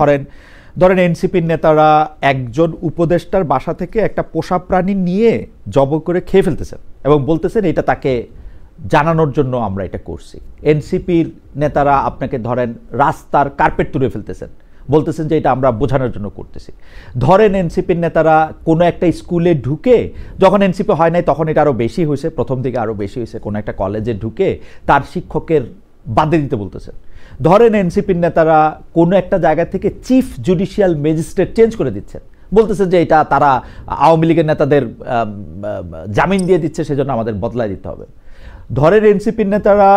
ধরেন ধরেন এনসিপির নেতারা একজন উপদেষ্টার বাসা থেকে একটা পোষা প্রাণী নিয়ে জব করে খেয়ে ফেলতেছেন এবং বলতেছেন এটা তাকে জানানোর জন্য আমরা এটা করছি। এনসিপির নেতারা আপনাকে ধরেন রাস্তার কার্পেট তুলে ফেলতেছেন, বলতেছেন যে এটা আমরা বোঝানোর জন্য করতেছি। ধরেন এনসিপির নেতারা কোনো একটা স্কুলে ঢুকে, যখন এনসিপি হয় নাই তখন এটা আরও বেশি হয়েছে, প্রথম দিকে আরও বেশি হয়েছে, কোনো একটা কলেজে ঢুকে তার শিক্ষকের বাদে দিতে বলতেছেন। ধরেন এনসিপির নেতারা কোনো একটা জায়গা থেকে চিফ জুডিশিয়াল ম্যাজিস্ট্রেট চেঞ্জ করে দিচ্ছেন, বলতেছেন যে এটা তারা আওয়ামী লীগের নেতাদের জামিন দিয়ে দিচ্ছে, সেজন্য আমাদের বদলায় দিতে হবে। ধরেন এনসিপির নেতারা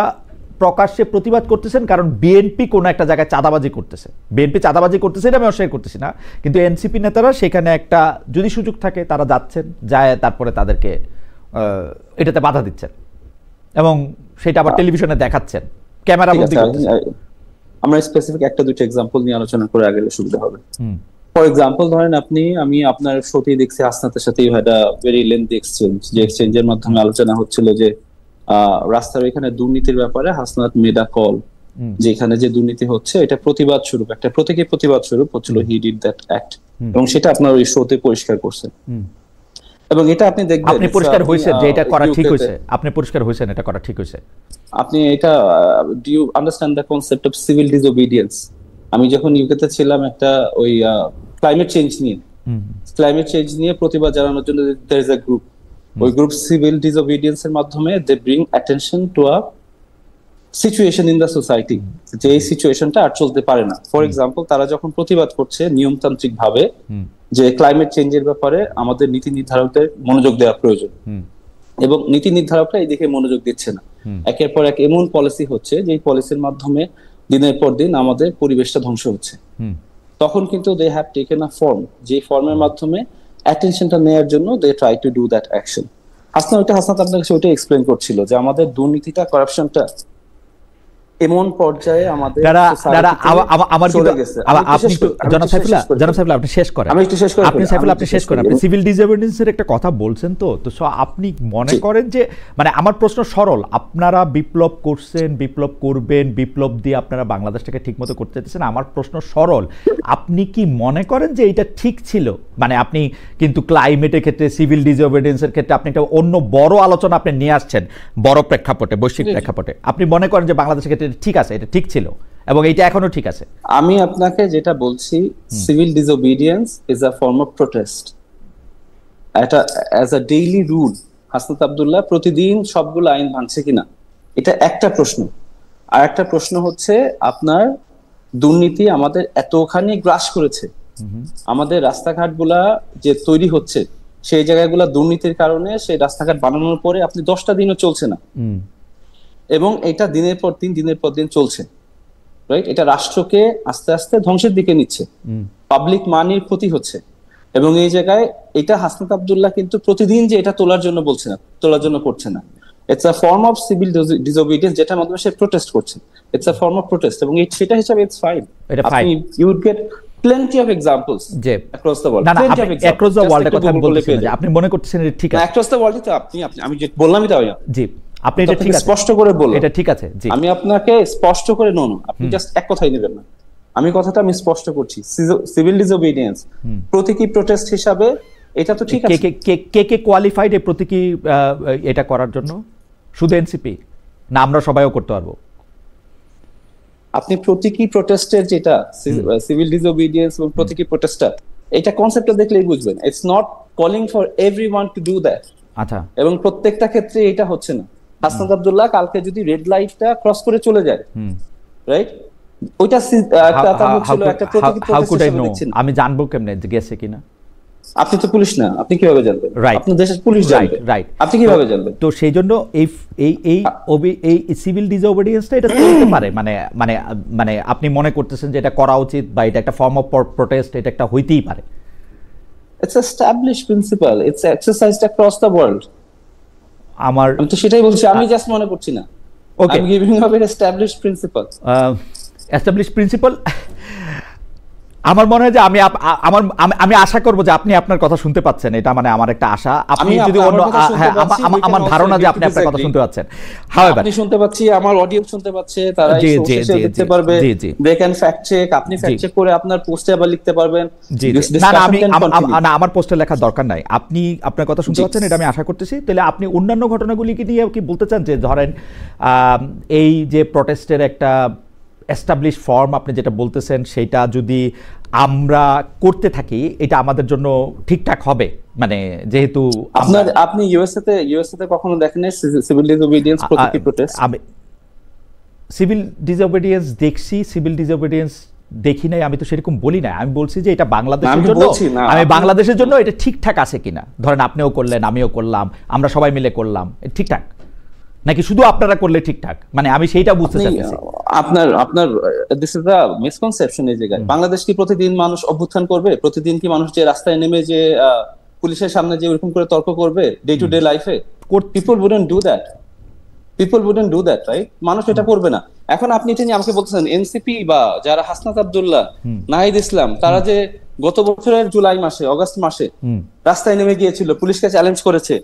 প্রকাশ্যে প্রতিবাদ করতেছেন কারণ বিএনপি কোনো একটা জায়গায় চাঁদাবাজি করতেছে, বিএনপি চাঁদাবাজি করতেছে এটা আমি অস্বীকার করতেছি না, কিন্তু এনসিপি নেতারা সেখানে একটা যদি সুযোগ থাকে তারা যাচ্ছেন, যায় তারপরে তাদেরকে এটাতে বাধা দিচ্ছেন এবং সেটা আবার টেলিভিশনে দেখাচ্ছেন, ক্যামেরা বন্দী করতেছেন। আমরা স্পেসিফিক একটা দুটো এক্সাম্পল নিয়ে আলোচনা করে আগে সুবিধা হবে। ফর এক্সাম্পল ধরেন আমি আপনার শোতেই দেখছি হাসনাতের সাথে you had a very lengthy exchange, যে এক্সচেঞ্জের মাধ্যমে আলোচনা হচ্ছিল যে রাস্তার এখানে দুর্নীতির ব্যাপারে হাসনাত মেড আ কল, যেখানে যে দুর্নীতি হচ্ছে এটা প্রতিবাদ স্বরূপ, একটা প্রতীকী প্রতিবাদ স্বরূপ হচ্ছিল হি ডিড দ্যাট অ্যাক্ট, এবং সেটা আপনার ওই শোতে পরিষ্কার করছেন। এবং এটা আপনি দেখবেন আপনি পরিষ্কার হয়েছে যে এটা করা ঠিক হয়েছে, আপনি পরিষ্কার হয়েছেন এটা করা ঠিক হয়েছে। আপনি এটা do you understand the concept of civil disobedience? আমি যখন ইউকেতে ছিলাম একটা ওই ক্লাইমেট চেঞ্জ নিয়ে প্রতিবাদ জানানোর জন্য দেয়ার ইজ আ গ্রুপ, ওই গ্রুপ সিভিল ডিসওবিডিয়েন্স এর মাধ্যমে they bring attention to a situation in the society, যে এই সিচুয়েশনটা আর চলতে পারে না। ফর এক্সাম্পল তারা যখন প্রতিবাদ করছে নিয়মতান্ত্রিক ভাবে যে ক্লাইমেট চেঞ্জের ব্যাপারে আমাদের নীতি নির্ধারকদের মনোযোগ দেওয়া প্রয়োজন, এবং নীতি নির্ধারকরা এই দিকে মনোযোগ দিচ্ছে না। একের পর এক এমন পলিসি হচ্ছে যে পলিসির মাধ্যমে দিনের পর দিন আমাদের পরিবেশটা ধ্বংস হচ্ছে। তখন কিন্তু they have taken a form, যে ফর্মের মাধ্যমে অ্যাটেনশনটা নেওয়ার জন্য they try to do that action. Hasnat আপনার কাছে ওইটা এক্সপ্লেন করছিল যে আমাদের দুর্নীতিটা, কারাপশনটা এমন পর্যায়ে আমাদের সিভিল ডিসঅবিডিয়েন্সের একটা কথা বলছেন, তো আপনি মনে করেন যে মানে আমার প্রশ্ন সরল, আপনারা বিপ্লব করছেন, বিপ্লব করবেন, বিপ্লব দিয়ে আপনারা বাংলাদেশটাকে ঠিক মতো করতে চাইছেন, আমার প্রশ্ন সরল, আপনি কি মনে করেন যে এটা ঠিক ছিল? মানে আপনি কিন্তু ক্লাইমেটের ক্ষেত্রে, সিভিল ডিসঅবিডিয়েন্সের ক্ষেত্রে আপনি একটা অন্য বড় আলোচনা আপনি নিয়ে আসছেন, বড় প্রেক্ষাপটে, বৈশ্বিক প্রেক্ষাপটে, আপনি মনে করেন যে বাংলাদেশের ক্ষেত্রে ঠিক আছে, এটা ঠিক ছিল এবং এটা এখনো ঠিক আছে? আমি আপনাকে যেটা বলছি, civil disobedience is a form of protest. এটা as a daily rule Hasnat Abdullah প্রতিদিন সবগুলো আইন ভাঙছে কিনা, এটা একটা প্রশ্ন। আর একটা প্রশ্ন হচ্ছে আপনার দুর্নীতি আমাদের এতখানি গ্রাস করেছে, আমাদের রাস্তাঘাটগুলা যে তৈরি হচ্ছে সেই জায়গাগুলা দুর্নীতির কারণে সেই রাস্তাঘাট বানানোর পরে আপনি 10টা দিনও চলছে না, এবং এটা দিনের পর দিন চলছে, রাইট? এটা রাষ্ট্রকে আস্তে আস্তে ধ্বংসের দিকে নিচ্ছে, পাবলিক মানির ক্ষতি হচ্ছে। এবং এই জায়গায় এটা হাসনাত আব্দুল্লাহ কিন্তু প্রতিদিন যে এটা তোলার জন্য বলছে না, তোলার জন্য করছে না, it's a form of civil disobedience, যেটার মাধ্যমে সে প্রোটেস্ট করছে, it's a form of protest, এবং সেটা হিসাবে ইটস ফাইন। আপনি you would get plenty of examples across the world, plenty of examples across the world কথা বলতেছেন যে আপনি মনে করতেছেন এটা ঠিক আছে across the world, তো আমি যে বললামই তাই জি, আপনি এটা ঠিক আছে স্পষ্ট করে বলুন, এটা ঠিক আছে জি, আমি আপনাকে স্পষ্ট করে আপনি জাস্ট এক কথাই নেবেন না, আমি কথাটা আমি স্পষ্ট করছি। সিভিল ডিসওবিডিয়েন্স প্রতীকী প্রোটেস্ট হিসাবে এটা তো ঠিক আছে। কে কোয়ালিফাইড এই প্রতীকী এটা করার জন্য? শুধু এনসিপি না আমরা সবাইও করতে পারবো? আপনি প্রতীকী প্রোটেস্টের যেটা সিভিল ডিসওবিডিয়েন্স এবং প্রতীকী প্রোটেস্টার, এটা কনসেপ্টটা দেখলেই বুঝবেন, it's not calling for everyone two do that. আচ্ছা, এবং প্রত্যেকটা ক্ষেত্রে এটা হচ্ছে না। হাসনাত আব্দুল্লাহ কালকে যদি রেড লাইটটা ক্রস করে চলে যায়, রাইট, ওইটা একটা প্রতীকী প্রোটেস্ট। আমি জানবো কেমনে গেছে কিনা? আপনি তো পুলিশ না, আপনি কিভাবে জানবেন? আপনি দেশের পুলিশ জানবে, রাইট? আপনি কিভাবে জানবেন? তো সেই জন্য এই সিভিল ডিসওবিডিয়েন্সটা এটা চলতে পারে, মানে আপনি মনে করতেছেন যে এটা করা উচিত বা এটা একটা ফর্ম অফ প্রোটেস্ট, এটা একটা হইতেই পারে? It's established principle, it's exercised across the world. আমি তো সেটাই বলছি, আমি জাস্ট মনে করছি না। Okay, I am giving up an established principle. Established principle আমার মনে হয় যে আমি আশা করব যে আপনি আপনার কথা শুনতে পাচ্ছেন, এটা মানে আমার একটা আশা। আপনি যদি অন্য, হ্যাঁ, আমার ধারণা যে আপনি আপনার কথা শুনতে পাচ্ছেন। হাওয়েভার আপনি শুনতে পাচ্ছি, আমার অডিয়েন্স শুনতে পাচ্ছে, তারা এই সোর্সে দেখতে পারবে, দে ক্যান ফ্যাক্ট চেক, আপনি ফ্যাক্ট চেক করে আপনার পোস্টে আবার লিখতে পারবেন। না, আমার পোস্টে লেখার দরকার নাই, আপনি আপনার কথা শুনতে পাচ্ছেন, এটা আমি আশা করতেছি। তাহলে আপনি অন্যান্য ঘটনাগুলিকে নিয়ে কি বলতে চান, যে ধরেন এই যে প্রটেস্টের একটা এস্টাবলিশ ফর্ম আপনি যেটা বলতেছেন, সেটা যদি আমরা করতে থাকি এটা আমাদের জন্য ঠিকঠাক হবে? মানে যেহেতু আপনি ইউএসএ তে কখনো দেখেন সিভিল ডিসওবিডিয়েন্স প্রতিটি প্রটেস্ট? আমি সিভিল ডিসওবিডিয়েন্স দেখছি, সিভিল ডিসওবিডিয়েন্স দেখি নাই, আমি তো সেরকম বলি না। আমি বলছি যে এটা বাংলাদেশের জন্য, আমি বাংলাদেশের জন্য এটা ঠিকঠাক আছে কিনা। ধরেন আপনিও করলেন, আমিও করলাম, আমরা সবাই মিলে করলাম, ঠিকঠাক নাকি শুধু আপনারা করলে ঠিকঠাক? মানে আমি সেইটা বুঝতে চাইছি। আপনার দিস ইজ দা মিসকনসেপশন। এই জায়গায় বাংলাদেশ কি প্রতিদিন মানুষ অভ্যুত্থান করবে? প্রতিদিন কি মানুষ যে রাস্তায় নেমে যে পুলিশের সামনে যে এরকম করে তর্ক করবে ডে টু ডে লাইফে? People wouldn't do that, right? মানুষ এটা করবে না। এখন আপনি এটা নিয়ে আমাকে বলতেছেন এনসিপি বা যারা হাসনাত আব্দুল্লাহ, নাহিদ ইসলাম, তারা যে গত বছরের জুলাই মাসে, অগস্ট মাসে রাস্তায় নেমে গিয়েছিল, পুলিশকে চ্যালেঞ্জ করেছে,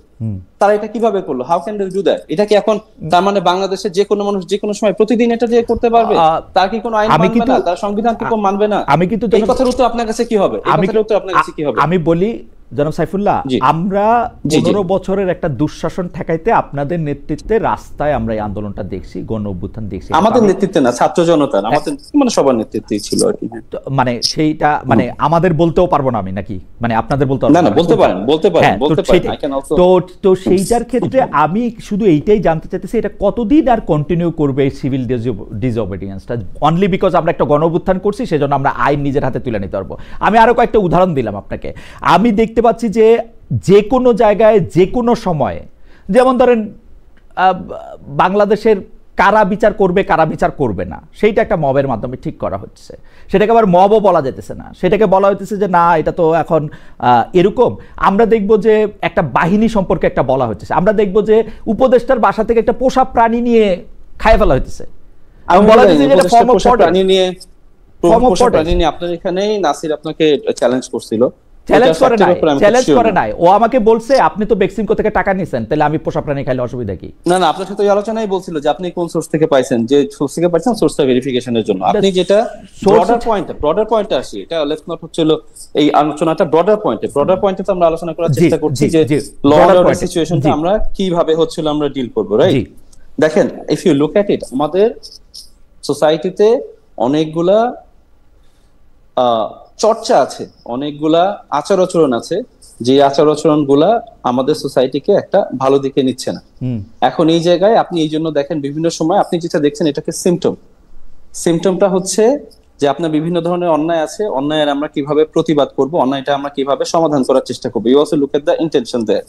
তারা এটা কিভাবে করলো? How can they do that? এটা কি এখন তার মানে বাংলাদেশের যে কোনো মানুষ যে কোনো সময় প্রতিদিন এটা যে করতে পারবে? তার কি কোনো আইন মানবে না? তার সংবিধান কি মানবে না? আমি কিন্তু এই কথার উত্তর আপনার কাছে কি হবে? আমি বলি জনাব সাইফুল্লাহ, আমরা 15 বছরের একটা দুঃশাসন ঠেকাইতে আপনাদের নেতৃত্বে রাস্তায় আমরা এই আন্দোলনটা দেখছি, গণ অভ্যুত্থান দেখছি। আমাদের নেতৃত্বে না, ছাত্র জনতার, আমাদের মানে সবার নেতৃত্বেই ছিল আর কি। মানে সেইটা মানে আমাদের বলতেও পারবো না আমি, নাকি মানে আপনাদের বলতে পারবো না? বলতে পারেন। তো সেইটার ক্ষেত্রে আমি শুধু এইটাই জানতে চাইতেছি, এটা কতদিন আর কন্টিনিউ করবে এই সিভিল ডিসওবিডিয়েন্সটা? অনলি বিকজ আমরা একটা গণ অভ্যুত্থান করছি সেজন্য আমরা আইন নিজের হাতে তুলে নিতে পারবো? আমি আরো কয়েকটা উদাহরণ দিলাম আপনাকে। আমি দেখতে পাচ্ছি যে কোনো জায়গায় যে কোনো সময়, যেমন ধরেন বাংলাদেশের কারা বিচার করবে কারা বিচার করবে না, সেইটা একটা মবের মাধ্যমে ঠিক করা হচ্ছে। সেটাকে আবার মবও বলা যেতেছে না, সেটাকে বলা হইতেছে যে না এটা তো এখন এরকম। আমরা দেখব যে একটা বাহিনী সম্পর্কে একটা বলা হচ্ছে, আমরা দেখব যে উপদেষ্টার বাসা থেকে একটা পোষা প্রাণী নিয়ে খায় ফেলা হইতেছে। আমি বলা হচ্ছে যে এটা ফর্ম অফ প্রাণী নিয়ে আপনার এখানেই নাসির আপনাকে চ্যালেঞ্জ করছিল। চ্যালেঞ্জ করে নাই, ও আমাকে বলছে আপনি তো বেক্সিমকো থেকে টাকা নিছেন, তাহলে আমি পোষা প্রাণী খাইলে অসুবিধা কি? না, আপনার সাথে ওই আলোচনায় বলছিল যে আপনি কোন সোর্স থেকে পাইছেন, যে সোর্স থেকে পাইছেন সোর্সটা ভেরিফিকেশনের জন্য। আপনি যেটা ব্রডার পয়েন্টে আসি, এটা লেটস নট হচ্ছিল এই আলোচনাটা ব্রডার পয়েন্টে তো আমরা আলোচনা করার চেষ্টা করছি যে ল অ্যান্ড অর্ডার সিচুয়েশনটা আমরা কিভাবে হচ্ছিল আমরা ডিল করব, রাইট? দেখেন, ইফ ইউ লুক এট ইট, আমাদের সোসাইটিতে অনেকগুলা চর্চা আছে, অনেকগুলা আচার আচরণ আছে, যে আচার আচরণ গুলা আমাদের সোসাইটিকে একটা ভালো দিকে নিচ্ছে না। এখন এই জায়গায় আপনি এই জন্য দেখেন বিভিন্ন সময় আপনি যেটা দেখছেন এটাকে সিমটমটা হচ্ছে যে আপনার বিভিন্ন ধরনের অন্যায় আছে, অন্যায়ের আমরা কিভাবে প্রতিবাদ করব, অন্যায়টা আমরা কিভাবে সমাধান করার চেষ্টা করবো। You also look at the intention there,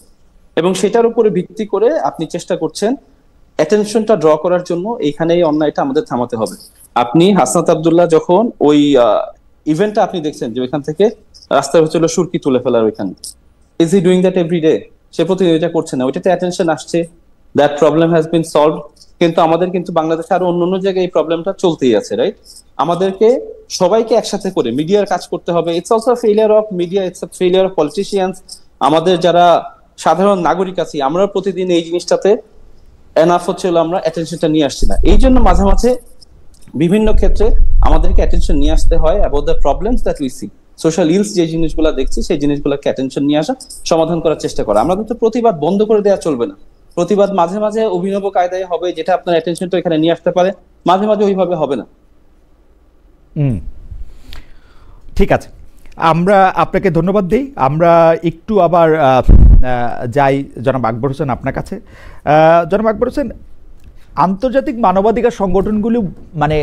এবং সেটার উপরে ভিত্তি করে আপনি চেষ্টা করছেন অ্যাটেনশনটা ড্র করার জন্য। এইখানে এই অন্যায়টা আমাদের থামাতে হবে। আপনি হাসনাত আব্দুল্লাহ যখন ওই ইভেন্টটা আপনি দেখছেন যে ওইখান থেকে রাস্তায় হচ্ছিল সুরকি তুলে ফেলার, ওইখানে is he doing that everyday? সে প্রতিদিন এটা করছে না, ওইটাতে অ্যাটেনশন আসছে, that problem has been solved. কিন্তু আমাদের কিন্তু বাংলাদেশে আরো অন্য জায়গায় এই প্রবলেমটা চলতেই আছে, রাইট? আমাদেরকে সবাইকে একসাথে করে মিডিয়ার কাজ করতে হবে। It's also failure of media, it's a failure of politicians. আমাদের যারা সাধারণ নাগরিক আছি আমরা প্রতিদিন এই জিনিসটাতে এনাফ হচ্ছিল, আমরা অ্যাটেনশনটা নিয়ে আসছি না। এই জন্য মাঝে মাঝে বিভিন্ন ক্ষেত্রে আমাদেরকে অ্যাটেনশন নিয়ে আসতে হয় about the problems that we see, social else যে জিনিসগুলো দেখছি সেই জিনিসগুলোকে অ্যাটেনশন নিয়ে আসা, সমাধান করার চেষ্টা করা। আমরা কিন্তু প্রতিবাদ বন্ধ করে দেওয়া চলবে না। প্রতিবাদ মাঝে মাঝে অভিনব কায়দায় হবে, যেটা আপনার অ্যাটেনশনটা এখানে নিয়ে আসতে পারে, মাঝে মাঝে ওইভাবে হবে না। ঠিক আছে, আমরা আপনাকে ধন্যবাদ দিই। আমরা একটু আবার যাই জনাব আকবর হোসেন আপনার কাছে। জনাব আকবর হোসেন, আন্তর্জাতিক মানবাধিকার সংগঠনগুলি মানে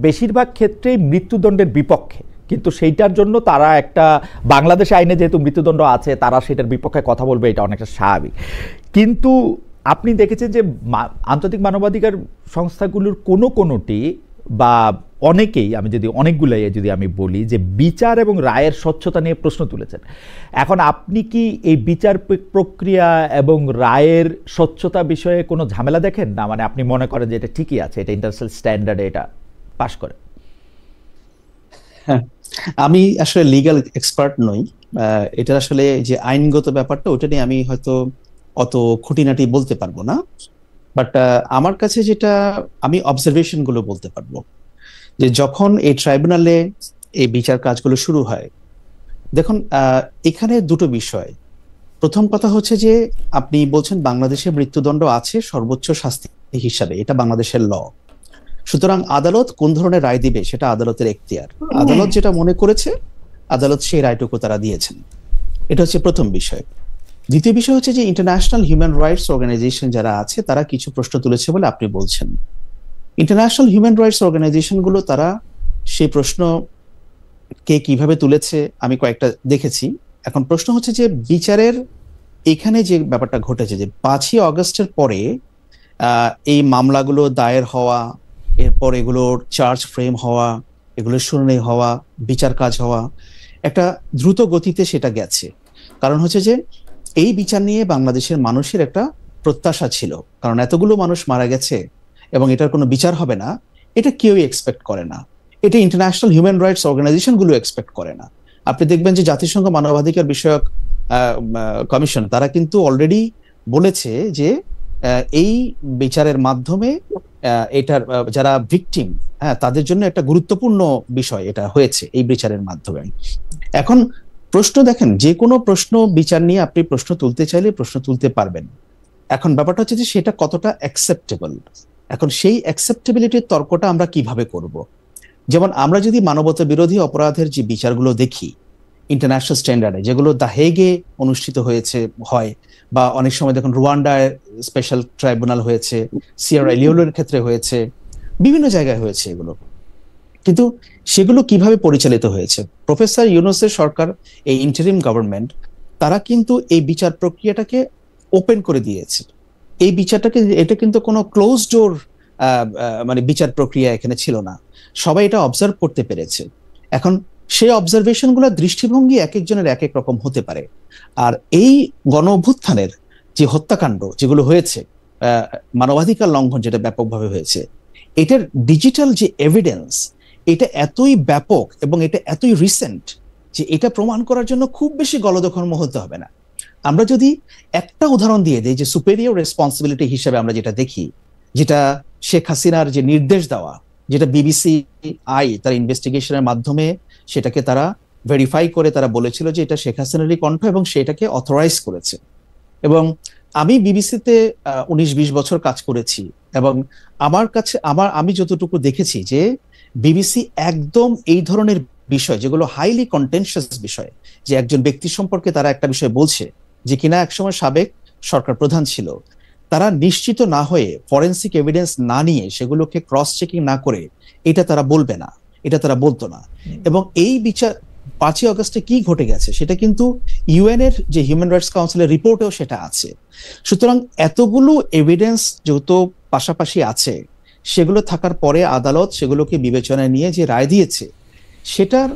বেশিরভাগ ক্ষেত্রেই মৃত্যুদণ্ডের বিপক্ষে, কিন্তু সেইটার জন্য তারা একটা বাংলাদেশ আইনে যেহেতু মৃত্যুদণ্ড আছে তারা সেটার বিপক্ষে কথা বলবে, এটা অনেকটা স্বাভাবিক। কিন্তু আপনি দেখেছেন যে আন্তর্জাতিক মানবাধিকার সংস্থাগুলোর কোনোটি বা অনেকেই, আমি যদি অনেকগুলাই যদি আমি বলি যে বিচার এবং রায়ের স্বচ্ছতা নিয়ে প্রশ্ন তুলেছেন। এখন আপনি কি এই বিচার প্রক্রিয়া এবং রায়ের স্বচ্ছতা বিষয়ে কোনো ঝামেলা দেখেন না? মানে আপনি মনে করেন যে এটা ঠিকই আছে, এটা ইন্টারন্যাশনাল স্ট্যান্ডার্ডে এটা পাস করে? হ্যাঁ, আমি আসলে লিগ্যাল এক্সপার্ট নই, এটা আসলে যে আইনগত ব্যাপারটা ওটা নিয়ে আমি হয়তো অত খুঁটিনাটি বলতে পারবো না। বাট আমার কাছে যেটা আমি অবজারভেশন গুলো বলতে পারবো, যে যখন এই ট্রাইব্যুনালে এই বিচার কাজগুলো শুরু হয়, দেখুন এখানে দুটো বিষয়। প্রথম কথা হচ্ছে যে আপনি বলছেন বাংলাদেশে মৃত্যুদণ্ড আছে সর্বোচ্চ শাস্তি হিসাবে, এটা বাংলাদেশের ল। সুতরাং আদালত কোন ধরনের রায় দিবে সেটা আদালতের এখতিয়ার। আদালত যেটা মনে করেছে আদালত সেই রায়টুকু তারা দিয়েছেন, এটা হচ্ছে প্রথম বিষয়। দ্বিতীয় বিষয় হচ্ছে যে ইন্টারন্যাশনাল হিউম্যান রাইটস অর্গানাইজেশন যারা আছে তারা কিছু প্রশ্ন তুলেছে বলে আপনি বলছেন। ইন্টারন্যাশনাল হিউম্যান রাইটস অর্গানাইজেশন গুলো তারা সেই প্রশ্ন কে কিভাবে তুলেছে আমি কয়েকটা দেখেছি। এখন প্রশ্ন হচ্ছে যে বিচারের এখানে যে ব্যাপারটা ঘটেছে, যে 5ই অগস্টের পরে এই মামলাগুলো দায়ের হওয়া, এরপর এগুলোর চার্জ ফ্রেম হওয়া, এগুলোর শুনানি হওয়া, বিচার কাজ হওয়া, একটা দ্রুত গতিতে সেটা গেছে। কারণ হচ্ছে যে এই বিচার নিয়ে বাংলাদেশের মানুষের একটা প্রত্যাশা ছিল, কারণ এতগুলো মানুষ মারা গেছে এবং এটার কোনো বিচার হবে না, এটা কেউই এক্সপেক্ট করে না। এটা ইন্টারন্যাশনাল হিউম্যান রাইটস অর্গানাইজেশন গুলো এক্সপেক্ট করে না। আপনি দেখবেন যে জাতিসংঘ মানবাধিকার বিষয়ক কমিশন তারা কিন্তু অলরেডি বলেছে যে এই বিচারের মাধ্যমে এটার যারা ভিকটিম, হ্যাঁ, তাদের জন্য একটা গুরুত্বপূর্ণ বিষয় এটা হয়েছে এই বিচারের মাধ্যমে। এখন প্রশ্ন দেখেন, যে কোনো প্রশ্ন বিচার নিয়ে আপনি প্রশ্ন তুলতে চাইলে প্রশ্ন তুলতে পারবেন। এখন ব্যাপারটা হচ্ছে যে সেটা কতটা অ্যাকসেপ্টেবল। এখন সেই অ্যাকসেপ্টেবিলিটির তর্কটা আমরা কিভাবে করব? যেমন আমরা যদি মানবতা বিরোধী অপরাধের যে বিচারগুলো দেখি ইন্টারন্যাশনাল স্ট্যান্ডার্ডে, যেগুলো দ্য হেগে অনুষ্ঠিত হয়, বা অনেক সময় দেখুন রুয়ান্ডায় স্পেশাল ট্রাইব্যুনাল হয়েছে, সিয়েরা লিওনের ক্ষেত্রে হয়েছে, বিভিন্ন জায়গায় হয়েছে এগুলো, কিন্তু সেগুলো কিভাবে পরিচালিত হয়েছে? প্রফেসর ইউনূসের সরকার, এই ইন্টারিম গভর্নমেন্ট, তারা কিন্তু এই বিচার প্রক্রিয়াটাকে ওপেন করে দিয়েছে। এই বিচারটাকে, এটা কিন্তু কোনো ক্লোজ ডোর মানে বিচার প্রক্রিয়া এখানে ছিল না, সবাই এটা অবজার্ভ করতে পেরেছে। এখন সেই অবজারভেশন গুলোর দৃষ্টিভঙ্গি এক একজনের এক এক রকম হতে পারে। আর এই গণ অভ্যুত্থানের যে হত্যাকাণ্ড যেগুলো হয়েছে, মানবাধিকার লঙ্ঘন যেটা ব্যাপকভাবে হয়েছে, এটার ডিজিটাল যে এভিডেন্স, এটা এতই ব্যাপক এবং এটা এতই রিসেন্ট যে এটা প্রমাণ করার জন্য খুব বেশি গলদঘর্ম হতে হবে না। আমরা যদি একটা উদাহরণ দিয়ে দিই, যে সুপেরিয়র রেসপন্সিবিলিটি হিসেবে আমরা যেটা দেখি, যেটা শেখ হাসিনার যে নির্দেশ দেওয়া, যেটা বিবিসি তার ইনভেস্টিগেশনের মাধ্যমে সেটাকে তারা ভেরিফাই করে তারা বলেছিল যে এটা শেখ হাসিনারই কণ্ঠ এবং সেটাকে অথরাইজ করেছে। এবং আমি বিবিসিতে 19-20 বছর কাজ করেছি এবং আমার কাছে আমি যতটুকু দেখেছি যে বিবিসি একদম এই ধরনের বিষয়, যেগুলো হাইলি কন্টেনশিয়াস বিষয়, যে একজন ব্যক্তি সম্পর্কে তারা একটা বিষয় বলছে যে কিনা একসময় সাবেক সরকার প্রধান ছিল, তারা নিশ্চিত না হয়ে, ফরেনসিক এভিডেন্স না নিয়ে, সেগুলোকে ক্রস চেকিং না করে এটা তারা বলবে না, এটা তারা বলতো না। এবং এই বিচার 5ই অগস্টে কি ঘটে গেছে সেটা কিন্তু ইউএন এর যে হিউম্যান রাইটস কাউন্সিলের রিপোর্টেও সেটা আছে। সুতরাং এতগুলো এভিডেন্স যেহেতু পাশাপাশি আছে, সেগুলো থাকার পরে আদালত সেগুলোকে বিবেচনায় নিয়ে যে রায় দিয়েছে, সেটার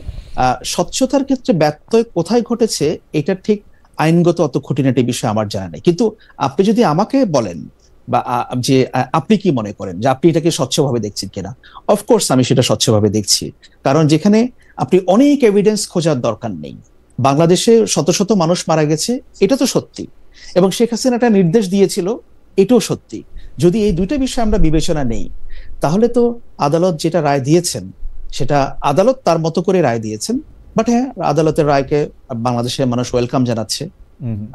স্বচ্ছতার ক্ষেত্রে ব্যত্যয় কোথায় ঘটেছে এটা ঠিক আইনগত অত খুঁটিনাটি বিষয় আমার জানা নেই। কিন্তু আপনি যদি আমাকে বলেন বা যে আপনি কি মনে করেন যে আপনি এটাকে স্বচ্ছভাবে দেখছেন কিনা, অফকোর্স আমি সেটা স্বচ্ছভাবে দেখছি। কারণ যেখানে আপনি অনেক এভিডেন্স খোঁজার দরকার নেই, বাংলাদেশে শত শত মানুষ মারা গেছে, এটা তো সত্যি, এবং শেখ হাসিনা একটা নির্দেশ দিয়েছিল, এটাও সত্যি। যদি এই দুইটা বিষয় আমরা বিবেচনা নেই, তাহলে তো আদালত যেটা রায় দিয়েছেন সেটা আদালত তার মতো করে রায় দিয়েছেন। বাট হ্যাঁ, আদালতের রায়কে বাংলাদেশের মানুষ ওয়েলকাম জানাচ্ছে,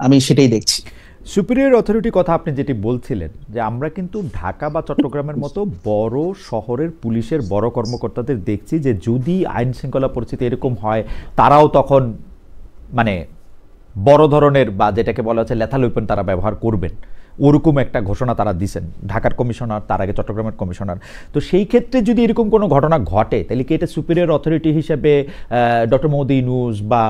আমি সেটাই দেখছি। সুপিরিয়র অথরিটি কথা আপনি যেটি বলছিলেন, যে আমরা কিন্তু ঢাকা বা চট্টগ্রামের মতো বড় শহরের পুলিশের বড় কর্মকর্তাদের দেখছি যে যদি আইন শৃঙ্খলা পরিস্থিতি এরকম হয়, তারাও তখন মানে বড় ধরনের বা যেটাকে বলা হচ্ছে লেথাল ওয়েপন তারা ব্যবহার করবেন, ওরকম একটা ঘোষণা তারা দিচ্ছেন, ঢাকার কমিশনার, তার আগে চট্টগ্রামের কমিশনার। তো সেই ক্ষেত্রে যদি এরকম কোনো ঘটনা ঘটে, তাহলে কি এটা সুপিরিয়র অথরিটি হিসেবে ডক্টর মোহাম্মদ ইউনূস বা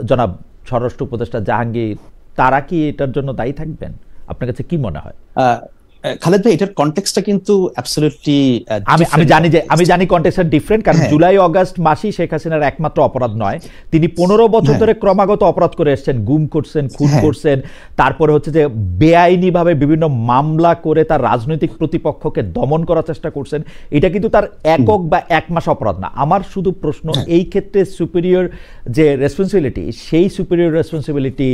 জনাব স্বরাষ্ট্র উপদেষ্টা জাহাঙ্গীর, তারা কি এটার জন্য দায়ী থাকবেন? আপনার কাছে কি মনে হয়? খালেদ ভাই, এটার কনটেক্সটটা কিন্তু অ্যাবসলিউটলি আমি জানি কনটেক্সট ডিফারেন্ট, কারণ জুলাই অগাস্ট মাসই শেখ হাসিনার একমাত্র অপরাধ নয়। তিনি 15 বছর ধরে ক্রমাগত অপরাধ করে এসেছেন, গুম করছেন, খুন করছেন, তারপরে হচ্ছে যে বেআইনিভাবে বিভিন্ন মামলা করে তার রাজনৈতিক প্রতিপক্ষকে দমন করার চেষ্টা করছেন। এটা কিন্তু তার একক বা এক মাস অপরাধ না। আমার শুধু প্রশ্ন, এই ক্ষেত্রে সুপিরিয়র যে রেসপন্সিবিলিটি, সেই সুপিরিয়র রেসপন্সিবিলিটি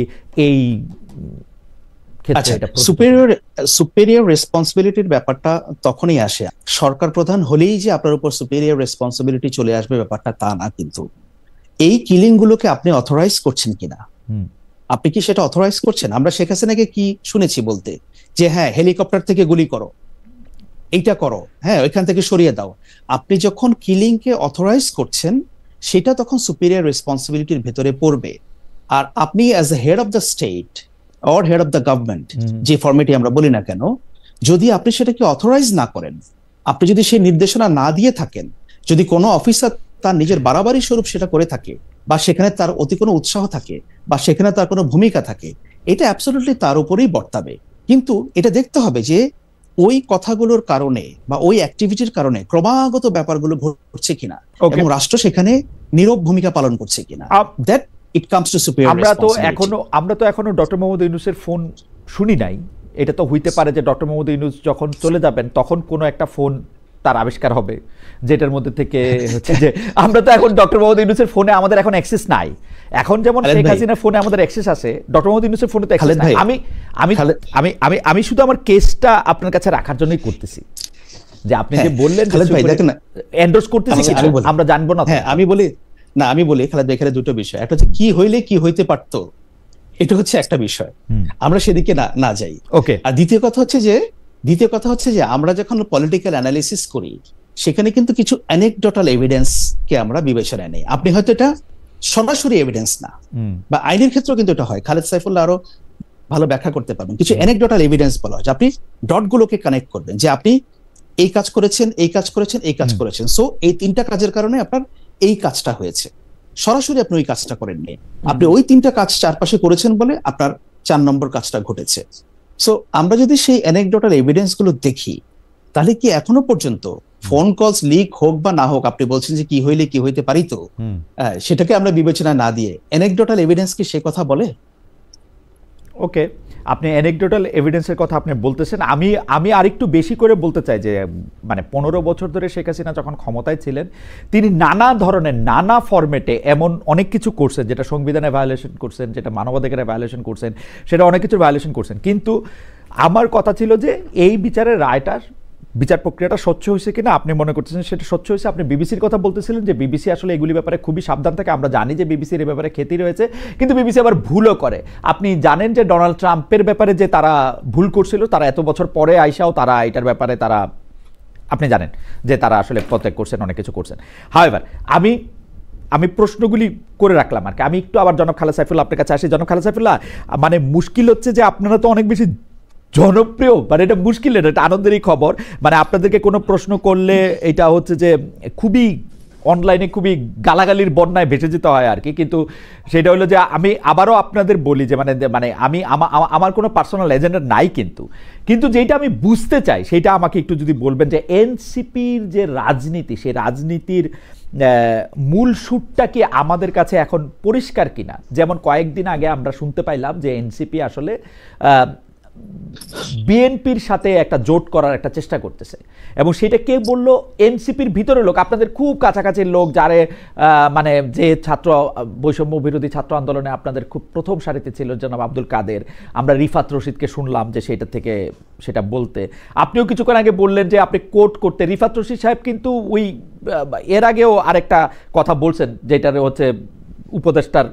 এই সুপেরিয়র রেসপন্সিবিলিটির ব্যাপারটা তখনই আসে, সরকার প্রধান হলেই যে আপনার উপর সুপেরিয়র রেসপন্সিবিলিটি চলে আসবে ব্যাপারটা তা না। কিন্তু এই কিলিং গুলোকে আপনি অথরাইজ করছেন কিনা, আপনি কি সেটা অথরাইজ করছেন? আমরা শেখ হাসিনাকে কি শুনেছি বলতে যে হ্যাঁ হেলিকপ্টার থেকে গুলি করো, এইটা করো, হ্যাঁ ওইখান থেকে সরিয়ে দাও। আপনি যখন কিলিং কে অথরাইজ করছেন সেটা তখন সুপেরিয়র রেসপন্সিবিলিটির ভেতরে পড়বে। আর আপনি as a head of the state or head of the government, যে ফর্মেটে আমরা বলি না কেন, যদি আপনি সেটাকে অথরাইজ না করেন, আপনি যদি সেই নির্দেশনা না দিয়ে থাকেন, যদি কোনো অফিসার তার নিজের বাড়াবাড়ি স্বরূপ সেটা করে থাকে, বা সেখানে তার অতি কোনো উৎসাহ থাকে, বা সেখানে তার কোনো ভূমিকা থাকে, এটা অ্যাবসলিউটলি তার উপরেই বর্তাবে। কিন্তু এটা দেখতে হবে যে ওই কথাগুলোর কারণে বা ওই অ্যাক্টিভিটির কারণে ক্রমাগত ব্যাপারগুলো ঘটছে কিনা এবং রাষ্ট্র সেখানে নীরব ভূমিকা পালন করছে কিনা। That it comes to superior responsibility. আমরা তো এখনো ডক্টর মোহাম্মদ ইউনূসের ফোন শুনি নাই। এটা তো হইতে পারে যে ডক্টর মোহাম্মদ ইউনূস যখন চলে যাবেন তখন কোনো একটা ফোন তার আবিষ্কার হবে, যেটার মধ্যে থেকে হচ্ছে যে আমরা তো এখন ডক্টর মোহাম্মদ ইউনূসের ফোনে আমাদের এখন অ্যাক্সেস নাই। এখন যেমন শেখ হাসিনার ফোনে আমাদের অ্যাক্সেস আছে, ডক্টর মোহাম্মদ ইউনূসের ফোনে তো অ্যাক্সেস নাই। আমি শুধু আমার কেসটা আপনার কাছে রাখার জন্যই করতেছি, যে আপনি যে বললেন এন্ডোর্স করতেছি আমরা জানবো না। হ্যাঁ আমি বলি খালেদ ভাই, এখানে দুটো বিষয়, একটা হচ্ছে কি হইলে কি হইতে পারতো, এটা হচ্ছে একটা বিষয়, আমরা সেদিকে না যাই। ওকে। আর দ্বিতীয় কথা হচ্ছে যে আমরা যখন পলিটিক্যাল অ্যানালিসিস করি সেখানে কিন্তু কিছু অ্যানেকডোটাল এভিডেন্স কে আমরা বিবেচনায় নেই। আপনি হয়তো এটা সরাসরি এভিডেন্স না, বা আইনের ক্ষেত্রেও কিন্তু এটা হয়, খালেদ সাইফুল্লাহ আরো ভালো ব্যাখ্যা করতে পারবেন, কিছু অ্যানেকডোটাল এভিডেন্স বলা হয় যে আপনি ডট গুলোকে কানেক্ট করবেন, যে আপনি এই কাজ করেছেন, এই কাজ করেছেন, এই কাজ করেছেন, সো এই তিনটা কাজের কারণে আপনার এই কাজটা হয়েছে। সরাসরি আপনি ওই কাজটা করেননি, আপনি ওই তিনটা কাজ চারপাশে করেছেন বলে আপনার 4 নম্বর কাজটা ঘটেছে। সো আমরা যদি সেই অ্যানেকডোটাল এভিডেন্স গুলো দেখি, তাহলে কি এখনো পর্যন্ত ফোন কলস লিক হোক বা না হোক, আপনি বলছেন যে কি হইলে কি হইতে পারিত, সেটাকে আমরা বিবেচনা না দিয়ে অ্যানেকডোটাল এভিডেন্স কি সে কথা বলে? ওকে, আপনি অ্যানেকডোটাল এভিডেন্সের কথা আপনি বলতেছেন। আমি আরেকটু বেশি করে বলতে চাই যে মানে 15 বছর ধরে শেখ হাসিনা যখন ক্ষমতায় ছিলেন তিনি নানা ধরনের নানা ফরম্যাটে এমন অনেক কিছু করছেন, যেটা সংবিধানে ভায়োলেশন করছেন, যেটা মানবাধিকারে ভায়োলেশন করছেন, সেটা অনেক কিছুর ভায়োলেশন করছেন। কিন্তু আমার কথা ছিল যে এই বিচারের রায়টা, বিচার প্রক্রিয়াটা স্বচ্ছ হয়েছে কিনা আপনি মনে করতেছেন সেটা স্বচ্ছ হয়েছে। আপনি বিবিসির কথা বলতেছিলেন যে বিবিসি আসলে এগুলি ব্যাপারে খুবই সাবধান থাকে। আমরা জানি যে বিবিসির এই ব্যাপারে খ্যাতি রয়েছে, কিন্তু বিবিসি আবার ভুলও করে। আপনি জানেন যে ডোনাল্ড ট্রাম্পের ব্যাপারে যে তারা ভুল করছিল, তারা এত বছর পরে আইসাও তারা এটার ব্যাপারে তারা, আপনি জানেন যে তারা আসলে প্রত্যেক করছেন, অনেক কিছু করছেন। হাওয়েভার আমি প্রশ্নগুলি করে রাখলাম আর কি। আমি একটু আবার জনাব খালেদ সাইফুল্লাহ আপনার কাছে আসি। জনাব খালেদ সাইফুল্লাহ, মানে মুশকিল হচ্ছে যে আপনারা তো অনেক বেশি জনপ্রিয়, মানে এটা মুশকিল, এটা আনন্দেরই খবর। মানে আপনাদেরকে কোনো প্রশ্ন করলে এটা হচ্ছে যে খুবই অনলাইনে খুবই গালাগালির বন্যায় ভেসে যেতে হয় আর কি। কিন্তু সেটা হলো যে আমি আবারও আপনাদের বলি যে মানে আমি আমার কোনো পার্সোনাল এজেন্ডা নাই, কিন্তু যেটা আমি বুঝতে চাই সেটা আমাকে একটু যদি বলবেন যে এনসিপির যে রাজনীতি, সেই রাজনীতির মূল সুরটা কি আমাদের কাছে এখন পরিষ্কার কিনা। যেমন কয়েকদিন আগে আমরা শুনতে পাইলাম যে এনসিপি আসলে বিএনপির সাথে একটা জোট করার একটা চেষ্টা করতেছে, এবং সেটা কে বলল? এনসিপির ভিতরে লোক, আপনাদের খুব কাছাকাছির লোক, যারে মানে যে ছাত্র বৈষম্য বিরোধী ছাত্র আন্দোলনে আপনাদের খুব প্রথম সারিতে ছিল জনাব আব্দুল কাদের। আমরা রিফাত রশিদকে শুনলাম যে সেটা বলতে। আপনিও কিছুক্ষণ আগে বললেন যে আপনি কোট করতে। রিফাত রশিদ সাহেব কিন্তু ওই এর আগেও আরেকটা কথা বলছেন, যেটার হচ্ছে উপদেষ্টার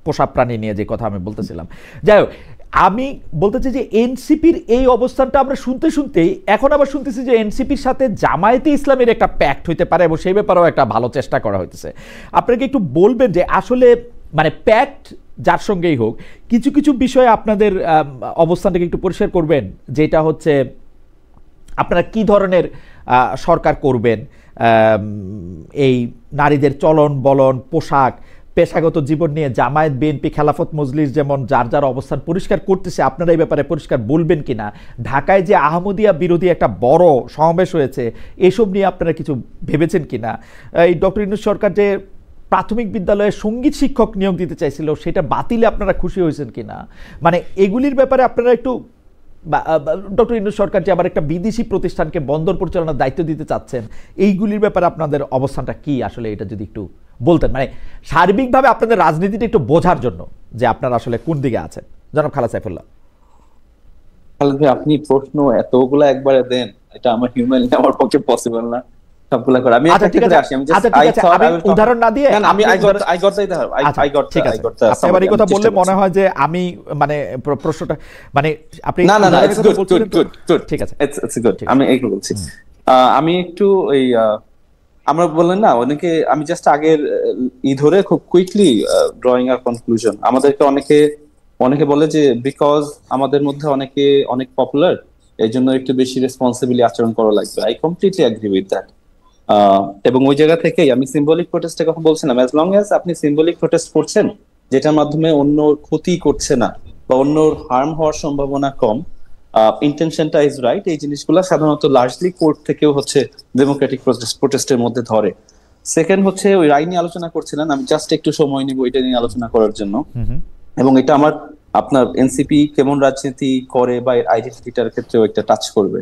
পোষা প্রাণী নিয়ে যে কথা আমি বলতেছিলাম। যাই হোক, আমি বলতে চাই যে এনসিপির এই অবস্থানটা আমরা শুনতেই এখন আবার শুনতেছি যে এনসিপির সাথে জামায়াতে ইসলামের একটা প্যাক্ট হইতে পারে, এবং সেই ব্যাপারেও একটা ভালো চেষ্টা করা হইতেছে। আপনাকে একটু বলবেন যে আসলে মানে প্যাক্ট যার সঙ্গেই হোক, কিছু কিছু বিষয়ে আপনাদের অবস্থানটাকে একটু পরিষ্কার করবেন, যেটা হচ্ছে আপনারা কি ধরনের সরকার করবেন, এই নারীদের চলন বলন, পোশাক, পেশাগত জীবন নিয়ে জামায়াত, বিএনপি, খেলাফত মজলিস যেমন যার যার অবস্থান পরিষ্কার করতেছে, আপনারা এই ব্যাপারে পরিষ্কার বলবেন কিনা? ঢাকায় যে আহমদিয়া বিরোধী একটা বড় সমাবেশ হয়েছে, এসব নিয়ে আপনারা কিছু ভেবেছেন কিনা? এই ডক্টর ইউনূস সরকার যে প্রাথমিক বিদ্যালয়ে সঙ্গীত শিক্ষক নিয়োগ দিতে চাইছিল, সেটা বাতিলে আপনারা খুশি হয়েছেন কিনা? মানে এগুলির ব্যাপারে আপনারা একটু, ডক্টর ইউনূস সরকার যে আবার একটা বিদেশি প্রতিষ্ঠানকে বন্দর পরিচালনার দায়িত্ব দিতে চাচ্ছেন, এইগুলির ব্যাপারে আপনাদের অবস্থানটা কি আসলে, এটা যদি একটু বলতেন, মানে সার্বিকভাবে আপনাদের রাজনীতিটা একটু বোঝার জন্য যে আপনারা আসলে কোন দিকে আছেন। জনাব খালেদ সাইফুল্লাহ। খালেদ ভাই, আপনি প্রশ্ন এতগুলা একবারে দেন, এটা আমার হিউম্যানলি আমার পক্ষে পসিবল না সবগুলা করে। আমি আচ্ছা ঠিক আছে, আমি উদাহরণ না দিয়ে আমি আই গট এবার এই কথা বললে মনে হয় যে আমি মানে প্রশ্নটা মানে আপনি না না ইটস গুড ঠিক আছে, ইটস গুড। আমি এইগুলো বলছি, আমি একটু এই আমরা বললেন না অনেকে, আমি জাস্ট আগের ধরে খুব কুইকলি ড্রয়িং আ কনক্লুশন। আমাদেরকে অনেকে বলে যে বিকজ আমাদের মধ্যে অনেকে অনেক পপুলার, এই জন্য একটু বেশি রেসপন্সিবলি আচরণ করা লাগবে। I completely agree with that. এবং ওই জায়গা থেকেই আমি সিম্বলিক প্রোটেস্টের কথা বলছিলাম। অ্যাজ লং অ্যাজ আপনি সিম্বলিক প্রোটেস্ট করছেন, যেটার মাধ্যমে অন্যর ক্ষতি করছে না বা অন্যর হার্ম হওয়ার সম্ভাবনা কম, ইন্টেনশনটা ইজ রাইট, এই জিনিসগুলো সাধারণত লার্জলি কোর্ট থেকেও হচ্ছে ডেমোক্রেটিক প্রোটেস্টের মধ্যে ধরে। সেকেন্ড হচ্ছে ওই রায় নিয়ে আলোচনা করছিলেন, আমি জাস্ট একটু সময় নিব এটা নিয়ে আলোচনা করার জন্য। এবং এটা আপনার এনসিপি কেমন রাজনীতি করে বা আইডেন্টিটিটার ক্ষেত্রেও একটা টাচ করবে।